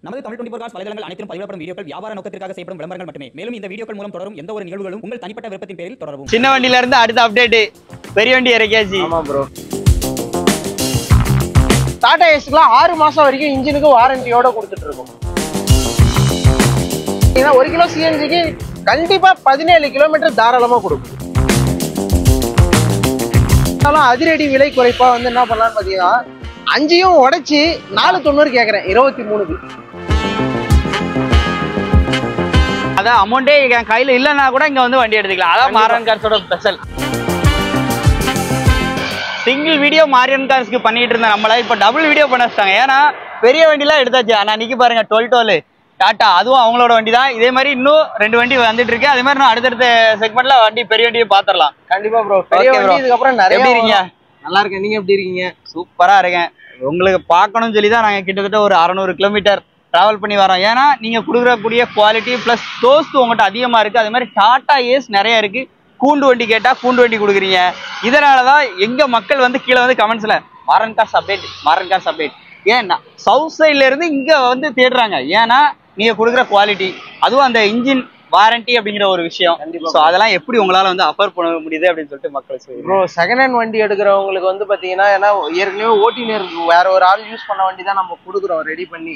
நமது தமிழ் 24 காஸ் வலைதளங்கள் அனைத்தும் பதிவிடப்படும் வீடியோக்கள் வியாபார நோக்கத்திற்காக செய்யப்படும் விளம்பரங்கள் மட்டுமே. மேலும் இந்த வீடியோக்கள் மூலம் தொடரும் எந்த ஒரு நிகழ்வுகளும் உங்கள் தனிப்பட்ட விருப்பத்தின் பேரில் தொடரவும். சின்ன வண்டியில இருந்து அடுத்த அப்டேட் பெரிய வண்டி இறக்கியாச்சு. ஆமா ப்ரோ. டாடா ஏஸ்க்குலாம் 6 மாசம் வரைக்கும் இன்ஜினுக்கு வாரண்டியோட கொடுத்துட்டு இருக்கோம். 1 கிலோ சிஎன்ஜிக்கு கண்டிப்பா 17 கிலோமீட்டர் தாராளமா கொடுக்கும். அதிரடி விலை குறைப்பா வந்து என்ன பண்ணலான்னு பாத்தீங்கன்னா 5யும் உடைச்சு 490 கேக்குறேன் 23க்கு. அதான் அமௌண்டே என் கையில இல்லைன்னா கூட இங்க வந்து வண்டி எடுத்துக்கலாம். அதான் மாரன் கார்ஸோட ஸ்பெஷல். சிங்கிள் வீடியோ மாரியன் கார்ஸ்க்கு பண்ணிட்டு இருந்த நம்மள இப்ப டபுள் வீடியோ பண்ண வச்சிட்டாங்க. ஏன்னா பெரிய வண்டிலாம் எடுத்தாச்சு. ஆனா நிக்கி பாருங்க 12 டாட்டா, அதுவும் அவங்களோட வண்டி தான். இதே மாதிரி இன்னும் 2 வண்டி வந்துட்டு இருக்கு. அதே மாதிரி நான் அடுத்தடுத்த செக்மெண்ட்ல வண்டி பெரிய வண்டியை பாத்திரலாம். கண்டிப்பா ப்ரோ. பெரிய வண்டி இதுக்கப்புறம் நிறைய. எப்படி இருக்கீங்க? நல்லா இருக்கேன். நீங்க எப்படி இருக்கீங்க? சூப்பரா இருக்கேன். உங்களுக்கு பார்க்கணும்னு சொல்லி தான் நாங்க கிட்டத்தட்ட ஒரு 600 கிலோமீட்டர் டிராவல் பண்ணி வரோம். ஏன்னா நீங்க கொடுக்கக்கூடிய குவாலிட்டி பிளஸ் டோஸ்ட் உங்கள்கிட்ட அதிகமா இருக்கு. அதே மாதிரி டாடா ஏஸ் நிறைய இருக்கு. கூண்டு வண்டி கேட்டா கூண்டு வண்டி கொடுக்குறீங்க. இதனாலதான் எங்க மக்கள் வந்து கீழே வந்து கமெண்ட்ஸ்ல Maran cars update, Maran cars update. ஏன்னா சவுத் சைட்ல இருந்து இங்க வந்து தேடுறாங்க. ஏன்னா நீங்க கொடுக்குற குவாலிட்டி, அதுவும் அந்த இன்ஜின் வாரண்டி அப்படிங்கிற ஒரு விஷயம். சோ அதெல்லாம் எப்படி உங்களால வந்து அஃபோர்ட் பண்ண முடியுது அப்படின்னு சொல்லிட்டு மக்கள் சொல்லுவாங்க. ப்ரோ, செகண்ட் ஹேண்ட் வண்டி எடுக்கிறவங்களுக்கு வந்து பாத்தீங்கன்னா, ஏன்னா ஏற்கனவே ஓட்டினர் வேற ஒரு ஆள் யூஸ் பண்ண வண்டி தான் நம்ம கொடுக்குறோம் ரெடி பண்ணி.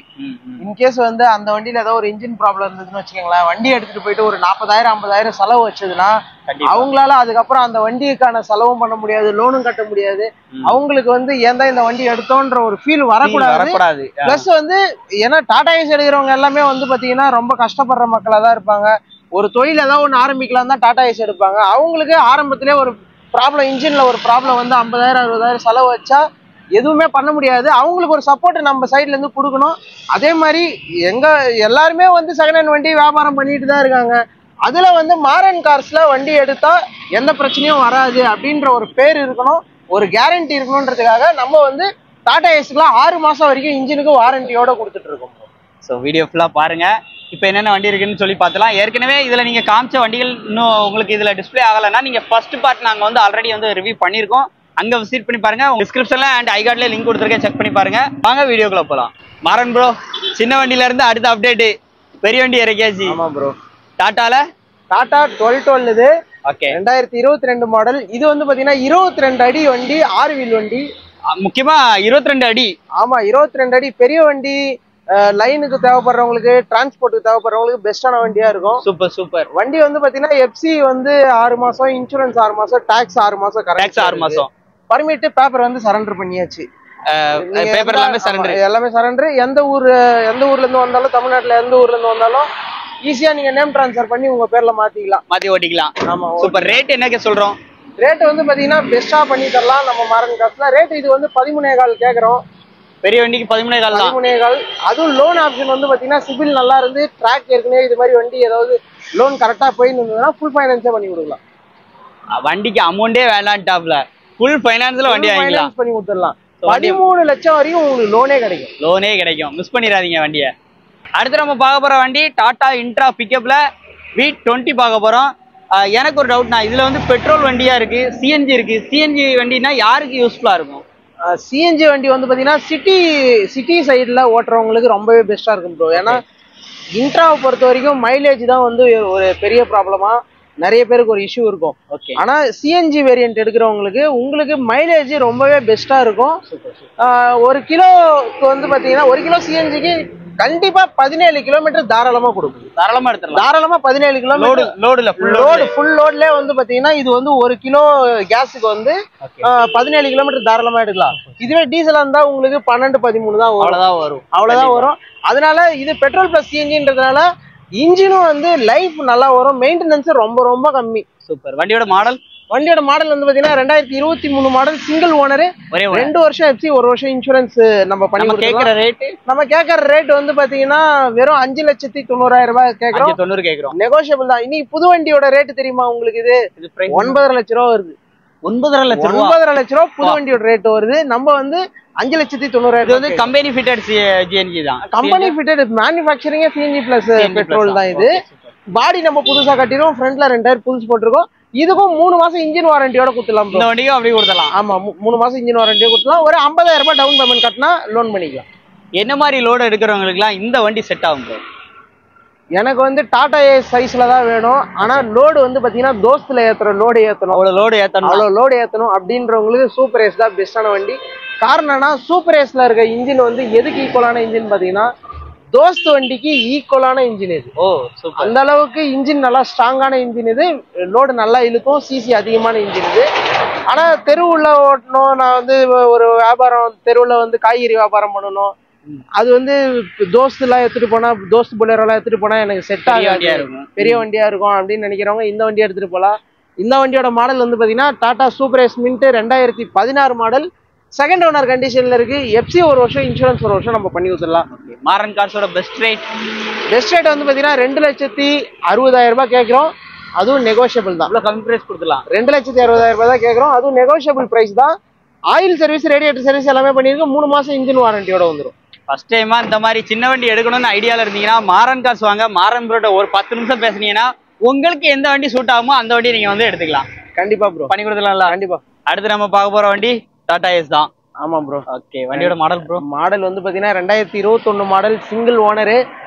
இன்கேஸ் வந்து அந்த வண்டியில ஏதோ ஒரு இன்ஜின் ப்ராப்ளம் இருந்ததுன்னு வச்சுக்கோங்களேன், வண்டி எடுத்துட்டு போயிட்டு ஒரு 40,000 50,000 செலவு வச்சதுன்னா அவங்களால அதுக்கப்புறம் அந்த வண்டிக்கான செலவும் பண்ண முடியாது, லோனும் கட்ட முடியாது. அவங்களுக்கு வந்து ஏன் தான் இந்த வண்டி எடுத்தோன்ற ஒரு ஃபீல் வரக்கூடாது. பிளஸ் வந்து ஏன்னா டாடா ஏஸ் எடுக்கிறவங்க எல்லாமே வந்து பாத்தீங்கன்னா ரொம்ப கஷ்டப்படுற மக்களா தான் இருப்பாங்க. ஒரு தொழில் ஏதாவது ஒன்று ஆரம்பிக்கலாம் தான் டாடா ஏஸ் எடுப்பாங்க. அவங்களுக்கு ஆரம்பத்திலே ஒரு ப்ராப்ளம், இன்ஜின்ல ஒரு ப்ராப்ளம் வந்து 50,000 60,000 செலவு வச்சா எதுவுமே பண்ண முடியாது. அவங்களுக்கு ஒரு சப்போர்ட் நம்ம சைட்ல இருந்து கொடுக்கணும். அதே மாதிரி எல்லாருமே வந்து செகண்ட் ஹேண்ட் வண்டி வியாபாரம் பண்ணிட்டு தான் இருக்காங்க. அதுல வந்து மாரன் கார்ஸ்ல வண்டி எடுத்தா எந்த பிரச்சனையும் வராது அப்படின்ற ஒரு பேர் இருக்கணும், ஒரு கேரண்டி இருக்கணும்ன்றதுக்காக நம்ம வந்து டாடா ஏஸ்க்குலாம் 6 மாசம் வரைக்கும் இன்ஜினுக்கு வாரண்டியோட கொடுத்துட்டு இருக்கோம். ஸோ வீடியோ ஃபுல்லாக பாருங்க. இப்போ என்னென்ன வண்டி இருக்குன்னு சொல்லி பார்த்துலாம். ஏற்கனவே இதில் நீங்கள் காமிச்ச வண்டிகள் இன்னும் உங்களுக்கு இதில் டிஸ்பிளே ஆகலைன்னா நீங்கள் ஃபர்ஸ்ட் பார்ட் நாங்கள் வந்து ஆல்ரெடி வந்து ரிவ்யூ பண்ணியிருக்கோம். அங்கே விசிட் பண்ணி பாருங்க. டிஸ்கிரிப்ஷன்ல அண்ட் ஐகார்ட்ல லிங்க் கொடுத்துருக்கேன், செக் பண்ணி பாருங்க. வாங்க வீடியோக்குள்ள போகலாம். மாரன் ப்ரோ, சின்ன வண்டியில இருந்து அடுத்த அப்டேட் பெரிய வண்டி இறக்கியாச்சு. ஆமா ப்ரோ. டாட்டால டாடா 12 இது. Okay, 2022 model. இது வந்து பாத்தீங்கன்னா 22 அடி வண்டி, 6 வீல் வண்டி. முக்கியமா 22 அடி. ஆமா, 22 அடி பெரிய வண்டி. லைனுக்கு தேவைப்படுறவங்களுக்கு, டிரான்ஸ்போர்ட்டுக்கு தேவைப்படுறவங்களுக்கு பெஸ்டான வண்டியா இருக்கும். Super super. வண்டி வந்து பாத்தீங்கன்னா எஃப்சி வந்து 6 மாசம், இன்சூரன்ஸ் 6 மாசம், டாக்ஸ் 6 மாசம், கரெக்ட் 6 மாசம். பர்மிட் பேப்பர் வந்து சரண்டர் பண்ணியாச்சு. பேப்பர் எல்லாமே சரண்டர். எந்த ஊர்ல இருந்து வந்தாலும், தமிழ்நாட்டுல எந்த ஊர்ல இருந்து வந்தாலும் ஈஸியா நீங்க நேம் டிரான்ஸ்ஃபர் பண்ணி உங்க பேர்ல மாத்தி ஓட்டிக்கலாம். ஆமா. சூப்பர். ரேட் என்ன சொல்றோம்? ரேட் வந்து பாத்தீங்கன்னா பெஸ்டா பண்ணி தரலாம் நம்ம மாரன் கார்ஸ்ல. ரேட் இது வந்து 13.25 கேக்குறோம். பெரிய வண்டிக்கு 13.25. அதுவும் லோன் ஆப்ஷன் வந்து பாத்தீங்கன்னா சிபில் நல்லா இருந்து, ட்ராக் ஏற்கனவே இது மாதிரி வண்டி ஏதாவது லோன் கரெக்டா போயிருந்ததுன்னா ஃபுல் ஃபைனான்ஸே பண்ணி கொடுக்கலாம். வண்டிக்கு அமௌண்டே வேண்டாம்டாப்ல, ஃபுல் ஃபைனான்ஸ்ல வண்டி வாங்கிக்கலாம், பண்ணி கொடுத்துடலாம். 13 லட்சம் வரைக்கும் உங்களுக்கு லோனே கிடைக்கும். மிஸ் பண்ணிடாதீங்க வண்டியை. அடுத்து நம்ம பார்க்க போற வண்டி டாடா இன்ட்ரா பிக்கப்ல V20 பார்க்க போறோம். எனக்கு ஒரு டவுட்னா, இதுல வந்து பெட்ரோல் வண்டியா இருக்கு, சிஎன்ஜி இருக்கு. சிஎன்ஜி வண்டினா யாருக்கு யூஸ்ஃபுல்லா இருக்கும்? சிஎன்ஜி வண்டி வந்து பாத்தீங்கன்னா சிட்டி சைட்ல ஓட்டுறவங்களுக்கு ரொம்பவே பெஸ்டா இருக்கும் ப்ரோ. ஏன்னா இன்ட்ராவை பொறுத்த வரைக்கும் மைலேஜ் தான் வந்து ஒரு பெரிய ப்ராப்ளமா நிறைய பேருக்கு ஒரு இஷ்யூ இருக்கும். ஆனா சிஎன்ஜி வேரியன்ட் எடுக்கிறவங்களுக்கு உங்களுக்கு மைலேஜ் ரொம்பவே பெஸ்டா இருக்கும். 1 கிலோக்கு வந்து பாத்தீங்கன்னா 1 கிலோ சிஎன்ஜிக்கு கண்டிப்பா 17 கிலோமீட்டர் தாராளமா கொடுக்கும். தாராளமா 17 கிலோமீட்டர் ஃபுல் லோட்ல வந்து பாத்தீங்கன்னா இது வந்து 1 கிலோ கேஸுக்கு வந்து 17 கிலோமீட்டர் தாராளமா எடுக்கலாம். இதுவே டீசலா இருந்தா உங்களுக்கு 12-13 தான் அவ்வளவுதான் வரும். அதனால இது பெட்ரோல் பிளஸ் சிஎன்ஜின்றதுனால இன்ஜினும் வந்து லைஃப் நல்லா வரும், மெயின்டெனன்ஸ் ரொம்ப கம்மி. சூப்பர். வண்டியோட மாடல் வந்து பாத்தீங்கன்னா 2023 மாடல், சிங்கிள் ஓனர், 2 வருஷம் எஃப்சி, 1 வருஷம் இன்சூரன்ஸ் நம்ம பண்ணி கொடுக்கலாம். நம்ம கேட்கற ரேட் வந்து பாத்தீங்கன்னா வெறும் 5,90,000 ரூபாய் கேட்கறோம். நெகோஷியபிள் தான். இன்னைக்கு புது வண்டியோட ரேட் தெரியுமா உங்களுக்கு? இது 9.5 லட்சம் ரூபா வருது. 9.5 லட்சம் ரூபா புது வண்டியோட ரேட் வருது. நம்ம வந்து 5,90,000 வந்து கம்பெனி ஃபிட்டட் சிஎன்ஜி தான். Company fitted manufacturing CNG plus petrol தான் இது. பாடி நம்ம புதுசா கட்டிடுவோம், ஃப்ரண்ட்ல 2 டயர் புதுசு போட்டிருக்கோம். இதுக்கும் 3 மாசம் இன்ஜின் வாரண்டியோட கொடுத்துடலாம். இந்த வண்டியும் அப்படியே கொடுத்துடலாம். ஆமா, 3 மாசம் இன்ஜின் வாரண்டியோட கொடுத்துடலாம். ஒரு 50,000 ரூபாய் டவுன் பேமெண்ட் கட்டினா லோன் பண்ணிக்கலாம். என்ன மாதிரி லோடு எடுக்கிறவங்களுக்குலாம் இந்த வண்டி செட் ஆகும் ப்ரோ? எனக்கு வந்து டாடா ஏஸ் சைஸ்ல தான் வேணும். ஆனா லோடு வந்து பாத்தீங்கன்னா தோஸ்துல ஏத்துற லோடு ஏத்தணும், அவ்வளவு லோடு ஏத்தணும் அப்படின்றவங்களுக்கு சூப்பர் ஏஸ் தான் பெஸ்டான வண்டி. காரணம்னா சூப்பர் ஏஸ்ல இருக்க இன்ஜின் வந்து எதுக்கு ஈக்குவலான இன்ஜின் பாத்தீங்கன்னா தோஸ்து வண்டிக்கு ஈக்குவலான இன்ஜின் இது. ஓ சூப்பர். அந்த அளவுக்கு இன்ஜின் நல்லா ஸ்ட்ராங்கான இன்ஜின் இது, லோடு நல்லா இழுக்கும், சிசி அதிகமான இன்ஜின் இது. ஆனா தெருவுல ஓட்டணும், நான் வந்து ஒரு வியாபாரம் தெருவுல வந்து காய்கறி வியாபாரம் பண்ணணும், அது வந்து தோஸ்து எல்லாம் எடுத்துட்டு போனா, தோஸ்து பொலேரோ எல்லாம் எடுத்துட்டு போனா எனக்கு செட் ஆகாது, பெரிய வண்டியா இருக்கும் அப்படின்னு நினைக்கிறவங்க இந்த வண்டி எடுத்துட்டு போலாம். இந்த வண்டியோட மாடல் வந்து பாத்தீங்கன்னா Tata super ace mint 2016 model, second owner கண்டிஷன்ல இருக்கு. எஃப்சி ஒரு வருஷம், இன்சூரன்ஸ் ஒரு வருஷம் நம்ம பண்ணி கொடுத்துடலாம். மாரன் கார்ஸோட பெஸ்ட் ரேட் வந்து பாத்தீங்கன்னா 2,60,000 ரூபாய் கேட்கிறோம், அதுவும் நெகோஷியபிள் தான். கம்மி பிரைஸ் கொடுத்துலாம். 2,60,000 ரூபாய் தான் கேட்கிறோம், அதுவும் நெகோஷியபிள் பிரைஸ் தான். ஆயில் சர்வீஸ், ரேடியேட்டர் சர்வீஸ் எல்லாமே பண்ணிருக்கு. 3 மாசம் இன்ஜின் வாரண்டியோட வந்துடும். ஃபர்ஸ்ட் டைமா இந்த மாதிரி சின்ன வண்டி எடுக்கணும்னு ஐடியால இருந்தீங்கன்னா மாரன் கார்ஸ் வாங்க. மாரன் ப்ரோட ஒரு 10 நிமிஷம் பேசுனீங்கன்னா உங்களுக்கு எந்த வண்டி சூட் ஆகுமோ அந்த வண்டி நீங்க வந்து எடுத்துக்கலாம். கண்டிப்பா ப்ரோ, பண்ணி கொடுத்துலாம்ல? கண்டிப்பா. அடுத்து நம்ம பார்க்க போற வண்டி டாடா ஏஸ் தான். ஆமா ப்ரோ. ஓகே, வண்டியோட மாடல் ப்ரோ? மாடல் வந்து பாத்தீங்கன்னா 2021 மாடல், சிங்கிள் ஓனரு,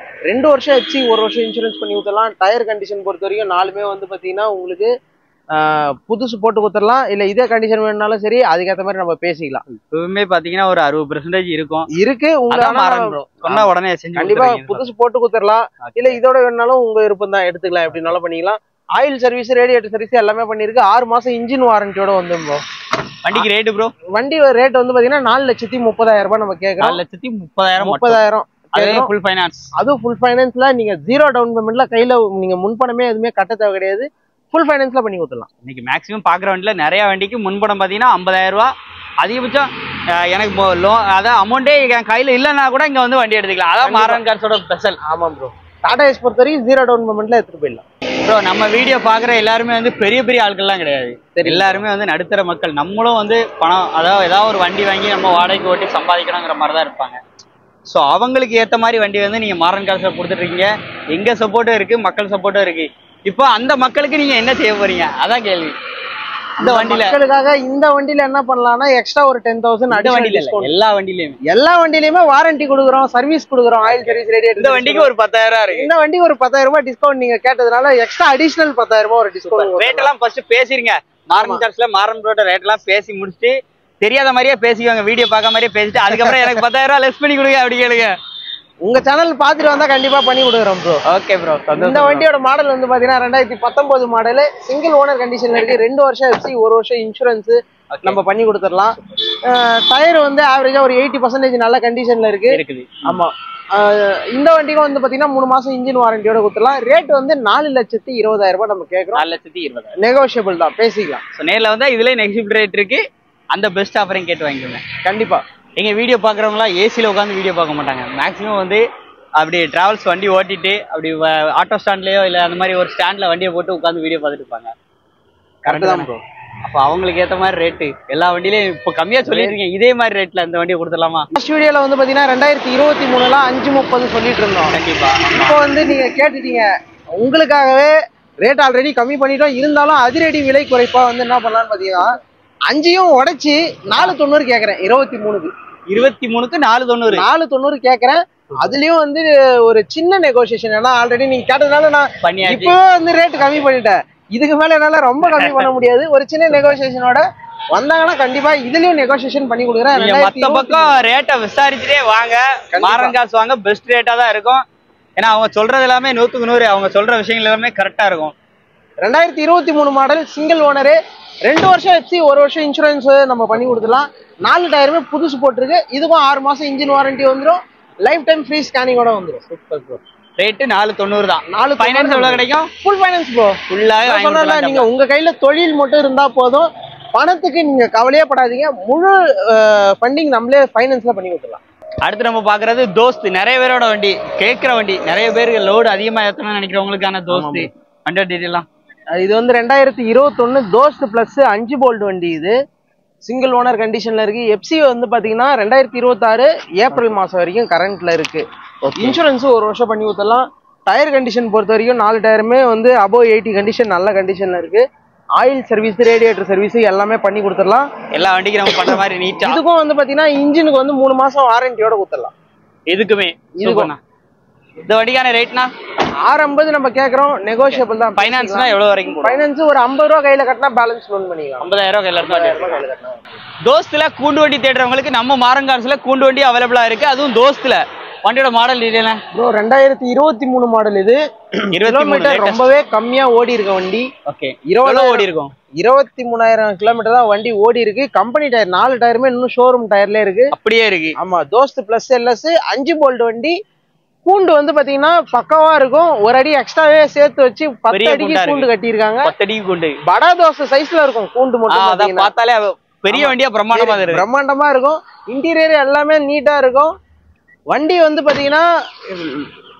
2 வருஷம் எஃப்சி, 1 வருஷம் இன்சூரன்ஸ் பண்ணி கொடுத்துடலாம். டயர் கண்டிஷன் பொறுத்த வரைக்கும் 4மே வந்து பாத்தீங்கன்னா உங்களுக்கு புதுசு போட்டு கொடுத்துடலாம். இல்ல இதே கண்டிஷன் வேணும்னாலும் சரி, அதுக்கேற்ற மாதிரி நம்ம பேசிக்கலாம். இப்பவுமே பாத்தீங்கன்னா ஒரு 60% இருக்கும் இருக்கு. உங்களுக்கு சொன்னா உடனே செஞ்சு கண்டிப்பா புதுசு போட்டு கொடுத்துடலாம். இல்ல இதோட வேணாலும் உங்க விருப்பம் தான், எடுத்துக்கலாம், எப்படினாலும் பண்ணிக்கலாம். ஆயில் சர்வீஸ், ரேடியேட்டர் சர்வீஸ் எல்லாமே பண்ணிருக்கு. 6 மாசம் இன்ஜின் வாரண்டியோட வந்து ப்ரோ. வண்டிக்கு ரேட் ப்ரோ? வண்டி ரேட் வந்து பாத்தீங்கன்னா 4,30,000 ரூபாய் நம்ம கேட்கறோம். 4,30,000. Full finance. அதுவும் ஃபுல் ஃபைனான்ஸ்ல நீங்க 0 டவுன் பேமெண்ட்ல கையில நீங்க முன்பணமே எதுவுமே கட்ட தேவை கிடையாது. ஃபுல் ஃபைனான்ஸ்ல பண்ணி கொடுத்துடலாம். இன்னைக்கு மேக்ஸிமம் பாக்குற வண்டியில நிறைய வண்டிக்கு முன்பணம் பாத்தீங்கன்னா 50,000 ரூபாய் அதிகபட்சம். எனக்கு அதான் அமௌண்டே என் கையில இல்லைன்னா கூட இங்க வந்து வண்டி எடுத்துக்கலாம். அதான் மாரன் கார்ஸோட ஸ்பெஷல். ஆமா ப்ரோ. டாடா ஏஸ் பொறுத்த வரைக்கும் 0 டவுன் பேமெண்ட்ல எடுத்துட்டு போயிடலாம் ப்ரோ. நம்ம வீடியோ பாக்குற எல்லாருமே வந்து பெரிய பெரிய ஆட்கள்லாம் கிடையாது, எல்லாருமே வந்து நடுத்தர மக்கள். நம்மளும் வந்து பணம், அதாவது ஏதாவது ஒரு வண்டி வாங்கி நம்ம வாடகைக்கு ஓட்டி சம்பாதிக்கணுங்கிற மாதிரி தான் இருப்பாங்க. ஸோ அவங்களுக்கு ஏற்ற மாதிரி வண்டி வந்து நீங்க மாரன் கார்ஸ்ல கொடுத்துட்டு இருக்கீங்க. எங்க சப்போர்ட்டும் இருக்கு, மக்கள் சப்போர்ட்டும் இருக்கு. இப்போ அந்த மக்களுக்கு நீங்க என்ன செய்ய போறீங்க, அதான் கேள்வி. இந்த வண்டியில மக்களுக்காக இந்த வண்டியில என்ன பண்ணலாம்னா எக்ஸ்ட்ரா ஒரு 10,000 எல்லா வண்டியிலுமே வாரண்டி கொடுக்குறோம், சர்வீஸ் கொடுக்குறோம், ஆயில் சர்வீஸ், ரேடியேட்டர். இந்த வண்டிக்கு ஒரு 10,000 இருக்கு. இந்த வண்டிக்கு ஒரு 10,000 ரூபாய் டிஸ்கவுண்ட் நீங்க கேட்டதுனால எக்ஸ்ட்ரா அடிஷனல் 10,000 ரூபாய் ஒரு டிஸ்கவுண்ட். ரேட் எல்லாம் ஃபர்ஸ்ட் பேசிருங்க. மாரன் கார்ஸ்ல மாரன் ப்ரோட ரேட் எல்லாம் பேசி முடிச்சுட்டு தெரியாத மாதிரியே பேசிக்குவாங்க, வீடியோ பார்க்க மாதிரியே பேசிட்டு அதுக்கப்புறம் எனக்கு 10,000 ரூபாய் லெஸ் பண்ணி கொடுங்க அப்படி கேளுங்க. உங்க சேனல் பாத்துட்டு வந்தா கண்டிப்பா பண்ணி கொடுக்குறோம் ப்ரோ. Okay bro. இந்த வண்டியோட மாடல் வந்து பாத்தீங்கன்னா 2019 மாடல், சிங்கிள் ஓனர் கண்டிஷன்ல இருக்கு. 2 வருஷம் எஃப்சி, 1 வருஷம் இன்சூரன்ஸ் நம்ம பண்ணி கொடுத்துடலாம். டயர் வந்து ஆவரேஜா ஒரு 80% நல்ல கண்டிஷன்ல இருக்குது. ஆமா. இந்த வண்டிக்கும் வந்து பாத்தீங்கன்னா 3 மாசம் இன்ஜின் வாரண்டியோட கொடுத்துடலாம். ரேட் வந்து 4,20,000 ரூபாய் நம்ம கேட்கறோம். 4,20,000 நெகோஷியபிள் தான், பேசிக்கலாம். நேர்ல வந்தா இதுல நெகோஷியபிள் ரேட் இருக்கு. அந்த பெஸ்ட் ஆஃபரையும் கேட்டு வாங்கிக்கோங்க கண்டிப்பா. எங்க வீடியோ பாக்குறவங்களா ஏசியில உட்காந்து வீடியோ பார்க்க மாட்டாங்க. மேக்ஸிமம் வந்து அப்படி டிராவல்ஸ் வண்டி ஓட்டிட்டு அப்படி ஆட்டோ ஸ்டாண்ட்லயோ இல்ல அந்த மாதிரி ஒரு ஸ்டாண்ட்ல வண்டியை போட்டு உட்காந்து வீடியோ பார்த்துட்டு இருப்பாங்க. கரெக்ட் தான் ப்ரோ. அப்ப அவங்களுக்கு ஏத்த மாதிரி ரேட்டு எல்லா வண்டியிலயும் இப்போ கம்மியா சொல்லிருக்கீங்க. இதே மாதிரி ரேட்ல இந்த வண்டியை கொடுத்துடலாமா? ஃபர்ஸ்ட் வீடியோல வந்து பாத்தீங்கன்னா 2023ல 5,30 சொல்லிட்டு இருந்தோம். கண்டிப்பா. இப்போ வந்து நீங்க கேட்டுட்டீங்க, உங்களுக்காகவே ரேட் ஆல்ரெடி கம்மி பண்ணிட்டோம். இருந்தாலும் அதிரடி விலை குறைப்பா வந்து என்ன பண்ணலாம்னு பாத்தீங்கன்னா 5ஐயும் உடைச்சு 4,90 கேக்குறேன். 23க்கு 4,90 கேக்குறேன். அதுலயும் வந்து ஒரு சின்ன நெகோசியேஷன். ஏன்னா ஆல்ரெடி நீங்க கேட்டதுனால நான் இப்பவே வந்து ரேட் கம்மி பண்ணிட்டேன். இதுக்கு மேல என்னால ரொம்ப கம்மி பண்ண முடியாது. ஒரு சின்ன நெகோசியேஷனோட வந்தாங்கன்னா கண்டிப்பா இதுலயும் நெகோசியேஷன் பண்ணி கொடுக்குறேன். மத்த பக்கம் ரேட்டை விசாரிச்சுட்டே வாங்க. மாரன் கார்ஸ் வாங்க, பெஸ்ட் ரேட்டா தான் இருக்கும். ஏன்னா அவங்க சொல்றது எல்லாமே 100க்கு 100, அவங்க சொல்ற விஷயங்கள் எல்லாமே கரெக்டா இருக்கும். 2023 மாடல், சிங்கிள் ஓனரு, 2 வருஷம் எஃப்சி, 1 வருஷம் இன்சூரன்ஸ் நம்ம பண்ணி கொடுத்துடலாம். 4 டயருமே புதுசு போட்டிருக்கு. இதுக்கும் 6 மாசம் இன்ஜின் வாரண்டி வந்துடும். லைஃப் டைம் ஃப்ரீ ஸ்கேனிங்கோட வந்துடும். Super bro. ரேட் 4,90 தான். 4 ஃபைனான்ஸ் எவ்வளவு கிடைக்கும்? Full finance bro. ஃபுல்லாவே சொன்னா நீங்க உங்க கையில தொழில் மட்டும் இருந்தா போதும், பணத்துக்கு நீங்க கவலையே படாதீங்க. முழு ஃபண்டிங் நம்மளே ஃபைனான்ஸ்ல பண்ணி கொடுத்துடலாம். அடுத்து நம்ம பாக்குறது தோஸ்த். நிறைய பேரோட வண்டி, கேட்கிற வண்டி. நிறைய பேருக்கு லோடு அதிகமா ஏத்தணும்னு நினைக்கிறவங்களுக்கான தோஸ்த். வண்டியோட டீடைல்லாம் இது வந்து 2021 தோஸ்த் பிளஸ் 5 போல்ட் வண்டி. இது சிங்கிள் ஓனர் கண்டிஷன்ல இருக்கு. எஃப்சி வந்து பாத்தீங்கன்னா 2026 ஏப்ரல் மாசம் வரைக்கும் கரண்ட்ல இருக்கு. இன்சூரன்ஸ் 1 வருஷம் பண்ணி ஊத்தலாம். டயர் கண்டிஷன் பொறுத்த வரைக்கும் 4 டயருமே வந்து அபோவ் 80 கண்டிஷன் நல்ல கண்டிஷன்ல இருக்கு. ஆயில் சர்வீஸ், ரேடியேட்டர் சர்வீஸ் எல்லாமே பண்ணி கொடுத்துடலாம். எல்லா வண்டிக்கும் நம்ம பண்ற மாதிரி நீட்டா. இதுக்கும் வந்து பாத்தீங்கன்னா இன்ஜினுக்கு வந்து 3 மாசம் வாரண்டியோட கொடுத்துடலாம். இதுக்குமே இதுக்குண்ணா இந்த வண்டிக்கான ரேட்னா 650 நம்ம கேக்குறோம், நெகோஷியபிள் தான். ஃபைனான்ஸ்னா எவ்வளவு வரைக்கும்? ஃபைனான்ஸ் ஒரு 50 ரூபா கையில கட்டினா பேலன்ஸ் லோன் பண்ணிக்கலாம். 50,000 கையில இருந்து தோஸ்துல கூண்டு வண்டி தேடுறவங்களுக்கு நம்ம மாறன் கார்ஸ்ல கூண்டு வண்டி அவைலபிளா இருக்கு. அதுவும் தோஸ்துல வண்டியோட மாடல் டீடைல் ப்ரோ 2023 மாடல். இது கிலோமீட்டர் ரொம்பவே கம்மியா ஓடி இருக்க வண்டி. ஓகே 20 ஓடி இருக்கும். 23,000 கிலோமீட்டர் தான் வண்டி ஓடி இருக்கு. கம்பெனி டயர் 4 டயருமே இன்னும் ஷோரூம் டயர்ல இருக்கு. அப்படியே இருக்கு. ஆமா தோஸ்த் பிளஸ் எல்எஸ் 5 போல்ட் வண்டி. கூண்டு வந்து பாத்தீங்கன்னா பக்கவா இருக்கும். ஒரு அடி எக்ஸ்ட்ராவே சேர்த்து வச்சு 10 அடிக்கு கூண்டு கட்டி இருக்காங்க. 10 அடிக்கு கூண்டு படா தோசை சைஸ்ல இருக்கும் கூண்டு மட்டும். அத பார்த்தாலே பெரிய வண்டியா பிரம்மாண்டமா இருக்கு. பிரம்மாண்டமா இருக்கும். இன்டீரியர் எல்லாமே நீட்டா இருக்கும். வண்டி வந்து பாத்தீங்கன்னா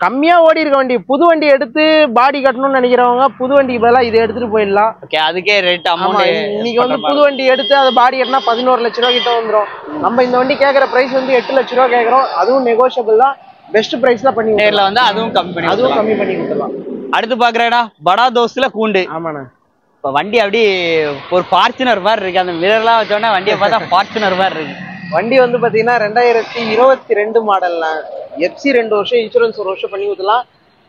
கம்மியா ஓடி இருக்க வண்டி. புது வண்டி எடுத்து பாடி கட்டணும்னு நினைக்கிறவங்க புது வண்டிக்கு பதிலாக இதை எடுத்துட்டு போயிடலாம். அதுக்கே ரேட் அமௌண்ட். இன்னைக்கு வந்து புது வண்டி எடுத்து அதை பாடி கட்டினா 11 லட்ச ரூபா கிட்ட வந்துடும். நம்ம இந்த வண்டி கேட்கற பிரைஸ் வந்து 8 லட்ச ரூபா கேட்கறோம். அதுவும் நெகோஷியபிள் தான். பெஸ்ட் பிரைஸ் தான் பண்ணி நேர்ல வந்து அதுவும் கம்மி பண்ணி கொடுத்துடலாம். அடுத்து பாக்குறேடா படா தோஸ்துல கூண்டு. ஆமாண்ணா. இப்ப வண்டி அப்படி ஒரு ஃபார்ச்சுனர் மாதிரி இருக்கு. அந்த மிரர்லாம் வச்சோன்னா வண்டியை பார்த்தா ஃபார்ச்சுனர் மாதிரி இருக்கு. வண்டி வந்து பாத்தீங்கன்னா 2022 மாடல்ல. எஃப்சி 2 வருஷம், இன்சூரன்ஸ் 1 வருஷம் பண்ணி கொடுத்துலாம்.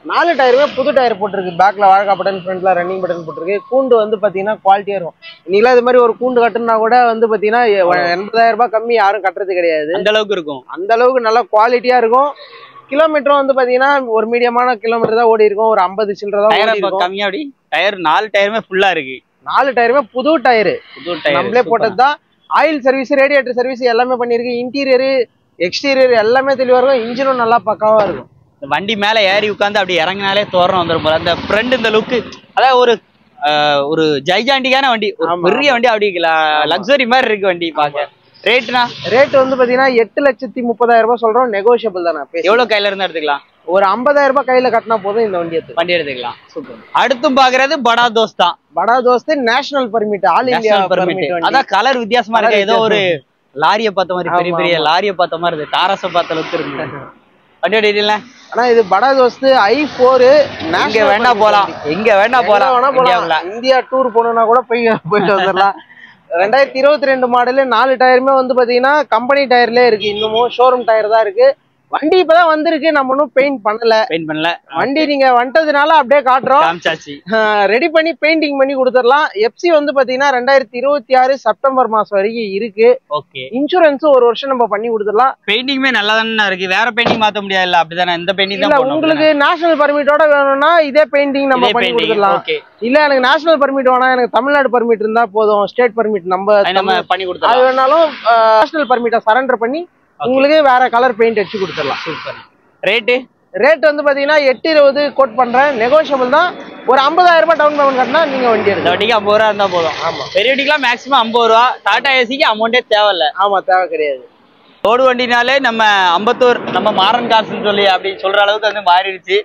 4 டயருமே புது டயர் போட்டிருக்கு. பேக்ல வாழக்கா பட்டன், ஃப்ரண்ட்ல ரன்னிங் பட்டன் போட்டிருக்கு. கூண்டு வந்து பாத்தீங்கன்னா குவாலிட்டியா இருக்கும். இன்னைக்கு இது மாதிரி ஒரு கூண்டு கட்டுனா கூட வந்து பாத்தீங்கன்னா 80,000 ரூபாய் கம்மி யாரும் கட்டுறது கிடையாது. அந்த அளவுக்கு இருக்கும். அந்த அளவுக்கு நல்லா குவாலிட்டியா இருக்கும். கிலோமீட்டரும் வந்து பாத்தீங்கன்னா ஒரு மீடியமான கிலோமீட்டர் தான் ஓடி இருக்கும். ஒரு 50 சில்லற தான் ஓடி இருக்கும். கம்மியா அப்படி டயர் 4 டயருமே ஃபுல்லா இருக்கு. 4 டயருமே புது டயர் நம்மளே போட்டது தான். ஆயில் சர்வீஸ், ரேடியேட்டர் சர்வீஸ் எல்லாமே பண்ணிருக்கு. இன்டீரியர் எக்ஸ்டீரியர் எல்லாமே தெளிவா இருக்கும். இன்ஜினும் நல்லா பக்காவா இருக்கும். வண்டி மேல ஏறி உட்காந்து அப்படி இறங்கினாலே தோரணம் வந்துடும் போல. அந்த ஃப்ரண்ட் இந்த லுக்கு அதாவது ஒரு ஜைஜாண்டிக்கான வண்டி. ஒரு பெரிய வண்டி அப்படி லக்ஸரி மாதிரி இருக்கு வண்டி பாக்க. ரேட்னா ரேட் வந்து பாத்தீங்கன்னா 8,30,000 ரூபாய் சொல்றோம். நெகோஷியபிள் தானே. எவ்வளவு கையில இருந்து எடுத்துக்கலாம்? ஒரு 50,000 ரூபாய் கையில கட்டினா போதும் இந்த வண்டி எடுத்துக்கலாம். சூப்பர். அடுத்தும் பாக்குறது படா தோஸ்த் தான். படா தோஸ்த் national permit, all India permit. அதான் கலர் வித்தியாசமா இருக்கு. ஏதோ ஒரு லாரிய பார்த்த மாதிரி, பெரிய பெரிய லாரிய பார்த்த மாதிரி இருக்கு. டாரஸ பார்த்த அளவுக்கு இருக்கு வண்டியோட டீடைல். ஆனா இது படா தோஸ்த் i4. எங்க வேணா போலாம், எங்க வேணா போலாம். இந்தியா டூர் போகணும்னா கூட போயிட்டு வந்துடலாம். 2022 மாடலு. 4 டயருமே வந்து பாத்தீங்கன்னா கம்பெனி டயர்லயே இருக்கு. இன்னமும் ஷோரூம் டயர் தான் இருக்கு. வண்டி இப்பதான் வந்திருக்கு. நம்ம இன்னும் பெயிண்ட் பண்ணல. வண்டி நீங்க வந்துட்டதுனால அப்படியே காட்டுறோம். ரெடி பண்ணி பெயிண்டிங் பண்ணி கொடுத்துடலாம். எஃப்சி வந்து பாத்தீங்கன்னா 2026 செப்டம்பர் மாசம் வரைக்கும் இருக்கு. இன்சூரன்ஸ் 1 வருஷம் நம்ம பண்ணி கொடுத்துடலாம். பெயிண்டிங்குமே நல்லா தானே இருக்கு. வேற பெயிண்டிங் மாத்த முடியாது அப்படிதானே? இந்த பெயிண்டிங் தான். உங்களுக்கு நேஷனல் பர்மிட்டோட வேணும்னா இதே பெயிண்டிங் நம்ம பண்ணி கொடுத்துடலாம். இல்ல எனக்கு நேஷனல் பர்மிட் வேணாம், எனக்கு தமிழ்நாடு பர்மிட் இருந்தா போதும், ஸ்டேட் பர்மிட் நம்ம பண்ணி கொடுத்துடலாம். அது வேணாலும் நேஷனல் பர்மிட்டை சரண்டர் பண்ணி உங்களுக்கு வேற கலர் பெயிண்ட் அடிச்சு கொடுத்துடலாம். சூப்பர். ரேட் வந்து பாத்தீங்கன்னா 820 கோட் பண்றேன். நெகோஷியபிள் தான். ஒரு 50,000 ரூபாய் டவுன் பேமெண்ட் கட்டினா நீங்க வண்டி எடுத்து. வண்டிக்கு 50 ரூபா இருந்தா போதும். ஆமா. பெரிய வண்டிக்குலாம் மேக்ஸிமம் 50 ரூபா. டாடா ஏசிக்கு அமௌண்டே தேவையில்ல. ஆமா, தேவை கிடையாது. ரோடு வண்டினாலே நம்ம அம்பத்தூர் நம்ம மாறன் கார்ஸ்ன்னு சொல்லி அப்படின்னு சொல்ற அளவுக்கு வந்து மாறிடுச்சு.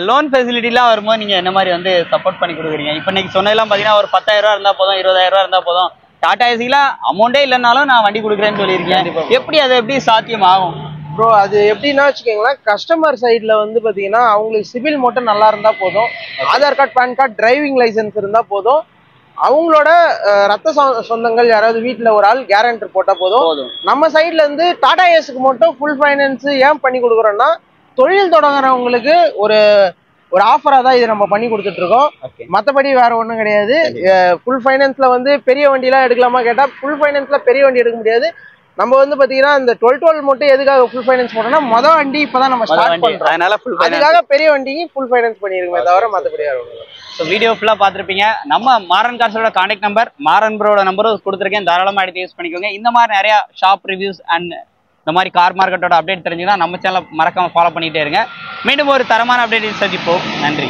லோன் ஃபெசிலிட்டிலாம் வரும்போது நீங்க என்ன மாதிரி வந்து சப்போர்ட் பண்ணி கொடுக்குறீங்க? இப்போ இன்னைக்கு சொன்னதெல்லாம் பாத்தீங்கன்னா ஒரு 10,000 ரூபா இருந்தா போதும், 20,000 ரூபா இருந்தா போதும். டாடா ஏசிலாம் அமௌண்டே இல்லைனாலும் நான் வண்டி கொடுக்குறேன்னு சொல்லியிருக்கேன். எப்படி சாத்தியம் ஆகும் ப்ரோ? அது எப்படின்னா வச்சுக்கோங்களேன், கஸ்டமர் சைட்ல வந்து பாத்தீங்கன்னா அவங்களுக்கு சிவில் மட்டும் நல்லா இருந்தா போதும். Aadhaar card, PAN card, driving licence இருந்தா போதும். அவங்களோட ரத்த சொந்தங்கள் யாராவது வீட்டுல ஒரு ஆள் கேரண்டர் போட்டா போதும். நம்ம சைட்ல இருந்து டாடா ஏஸுக்கு மட்டும் ஃபுல் ஃபைனான்ஸ் ஏன் பண்ணி கொடுக்குறோம்னா, தொழில் தொடங்குறவங்களுக்கு ஒரு ஆஃபரா தான் இது நம்ம பண்ணி கொடுத்துட்டு இருக்கோம். மற்றபடி வேற ஒன்றும் கிடையாது. ஃபுல் ஃபைனான்ஸ்ல வந்து பெரிய வண்டிலாம் எடுக்கலாமா கேட்டா, ஃபுல் ஃபைனான்ஸ்ல பெரிய வண்டி எடுக்க முடியாது. நம்ம வந்து பாத்தீங்கன்னா இந்த 12 மட்டும் எதுக்காக ஃபுல் ஃபைனான்ஸ் போட்டோம்னா, மொதல் வண்டி இப்பதான் நம்ம ஸ்டார்ட் பண்றோம். அதுக்காக பெரிய வண்டிக்கு ஃபுல் ஃபைனான்ஸ் பண்ணிருக்கோமே தவிர மற்றபடி வேற ஒன்றும் இல்லை. வீடியோ ஃபுல்லா பாத்திருப்பீங்க. நம்ம மாறன் கார்ஸோட கான்டாக்ட் நம்பர், மாறன் ப்ரோட நம்பரும் கொடுத்துருக்கேன். தாராளமா எடுத்து யூஸ் பண்ணிக்கோங்க. இந்த மாதிரி நிறைய ஷாப் ரிவ்யூஸ் அண்ட் இந்த மாதிரி கார் மார்க்கெட்டோட அப்டேட் தெரிஞ்சுன்னா நம்ம சேனலை மறக்காம ஃபாலோ பண்ணிட்டே இருங்க. மீண்டும் ஒரு தரமான அப்டேட் சந்திப்போம். நன்றி.